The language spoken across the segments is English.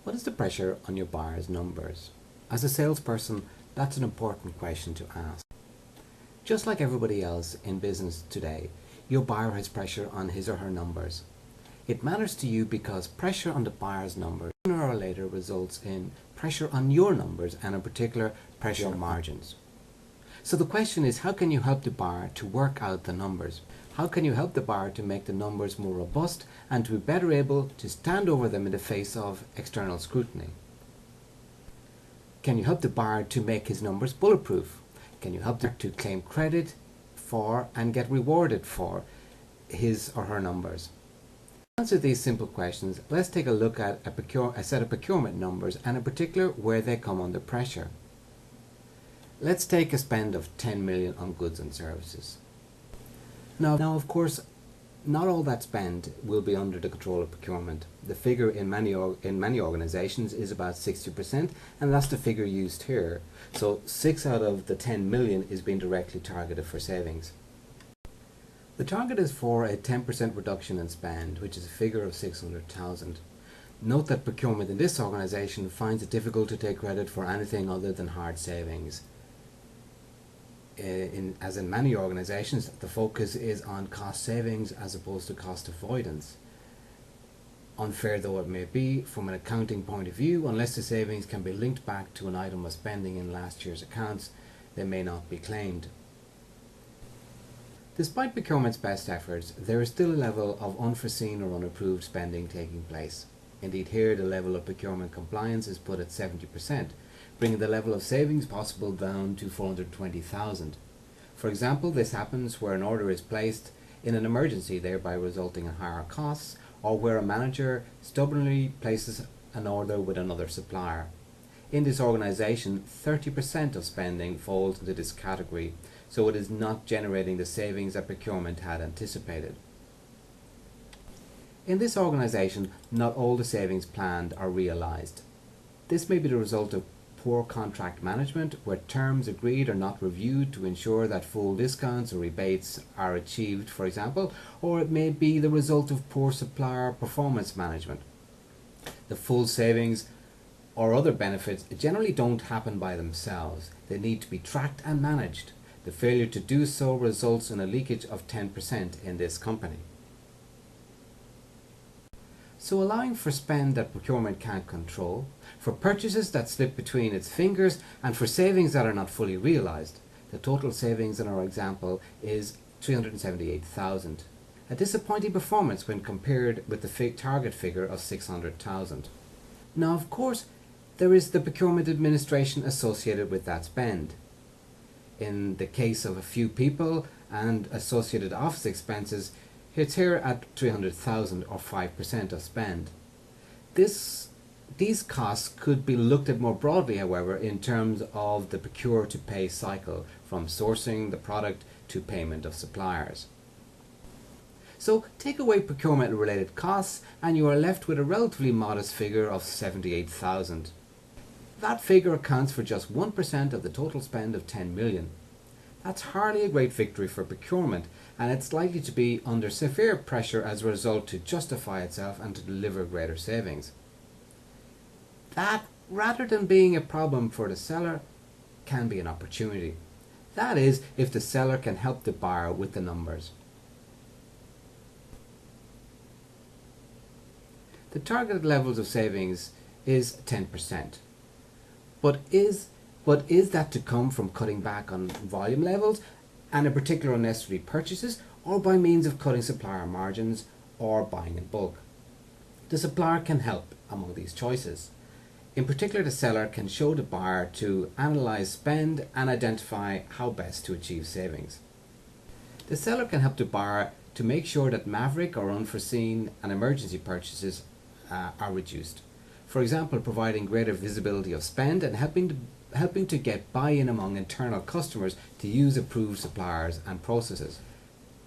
What is the pressure on your buyer's numbers? As a salesperson, that's an important question to ask. Just like everybody else in business today, your buyer has pressure on his or her numbers. It matters to you because pressure on the buyer's numbers sooner or later results in pressure on your numbers and in particular pressure on margins. So the question is, how can you help the buyer to work out the numbers? How can you help the buyer to make the numbers more robust and to be better able to stand over them in the face of external scrutiny? Can you help the buyer to make his numbers bulletproof? Can you help them to claim credit for and get rewarded for his or her numbers? To answer these simple questions, let's take a look at a set of procurement numbers and in particular where they come under pressure. Let's take a spend of 10 million on goods and services. Now of course, not all that spend will be under the control of procurement. The figure in many organizations is about 60%, and that's the figure used here. So 6 out of the 10 million is being directly targeted for savings. The target is for a 10% reduction in spend, which is a figure of 600,000. Note that procurement in this organization finds it difficult to take credit for anything other than hard savings. As in many organizations, the focus is on cost savings as opposed to cost avoidance. Unfair though it may be, from an accounting point of view, unless the savings can be linked back to an item of spending in last year's accounts, they may not be claimed. Despite procurement's best efforts, there is still a level of unforeseen or unapproved spending taking place. Indeed, here the level of procurement compliance is put at 70%. Bringing the level of savings possible down to 420,000. For example, this happens where an order is placed in an emergency, thereby resulting in higher costs, or where a manager stubbornly places an order with another supplier. In this organization, 30% of spending falls into this category, so it is not generating the savings that procurement had anticipated. In this organization, not all the savings planned are realized. This may be the result of poor contract management, where terms agreed are not reviewed to ensure that full discounts or rebates are achieved, for example, or it may be the result of poor supplier performance management. The full savings or other benefits generally don't happen by themselves. They need to be tracked and managed. The failure to do so results in a leakage of 10% in this company. So allowing for spend that procurement can't control, for purchases that slip between its fingers, and for savings that are not fully realized. The total savings in our example is 378,000. A disappointing performance when compared with the target figure of 600,000. Now of course, there is the procurement administration associated with that spend. In the case of a few people and associated office expenses, it's here at 300,000 or 5% of spend. These costs could be looked at more broadly, however, in terms of the procure to pay cycle, from sourcing the product to payment of suppliers. So take away procurement related costs and you are left with a relatively modest figure of 78,000. That figure accounts for just 1% of the total spend of 10 million. That's hardly a great victory for procurement, and it's likely to be under severe pressure as a result to justify itself and to deliver greater savings. That, rather than being a problem for the seller, can be an opportunity. That is, if the seller can help the buyer with the numbers. The targeted levels of savings is 10%. But is that to come from cutting back on volume levels and in particular unnecessary purchases, or by means of cutting supplier margins or buying in bulk? The supplier can help among these choices. In particular, the seller can show the buyer to analyze spend and identify how best to achieve savings. The seller can help the buyer to make sure that maverick or unforeseen and emergency purchases are reduced. For example, providing greater visibility of spend and helping to get buy-in among internal customers to use approved suppliers and processes.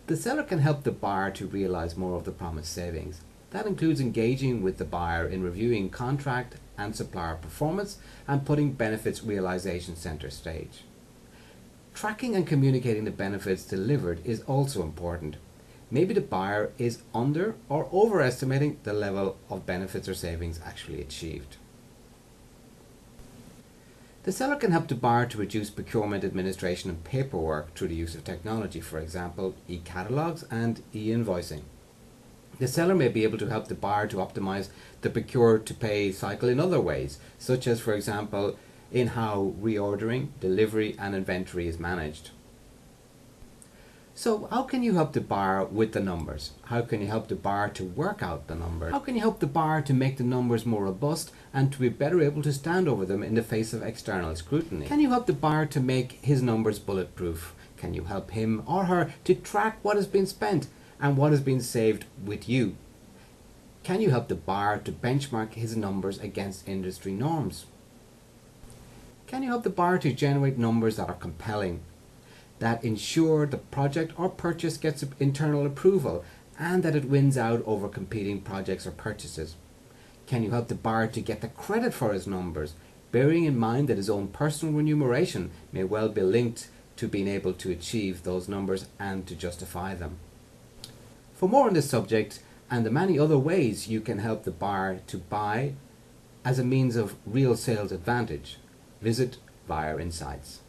The seller can help the buyer to realize more of the promised savings. That includes engaging with the buyer in reviewing contract and supplier performance and putting benefits realization center stage. Tracking and communicating the benefits delivered is also important. Maybe the buyer is under or overestimating the level of benefits or savings actually achieved. The seller can help the buyer to reduce procurement, administration and paperwork through the use of technology, for example, e-catalogs and e-invoicing. The seller may be able to help the buyer to optimize the procure-to-pay cycle in other ways, such as, for example, in how reordering, delivery and inventory is managed. So how can you help the buyer with the numbers? How can you help the buyer to work out the numbers? How can you help the buyer to make the numbers more robust and to be better able to stand over them in the face of external scrutiny? Can you help the buyer to make his numbers bulletproof? Can you help him or her to track what has been spent and what has been saved with you? Can you help the buyer to benchmark his numbers against industry norms? Can you help the buyer to generate numbers that are compelling, that ensure the project or purchase gets internal approval and that it wins out over competing projects or purchases? Can you help the buyer to get the credit for his numbers, bearing in mind that his own personal remuneration may well be linked to being able to achieve those numbers and to justify them? For more on this subject and the many other ways you can help the buyer to buy as a means of real sales advantage, visit Buyer Insights.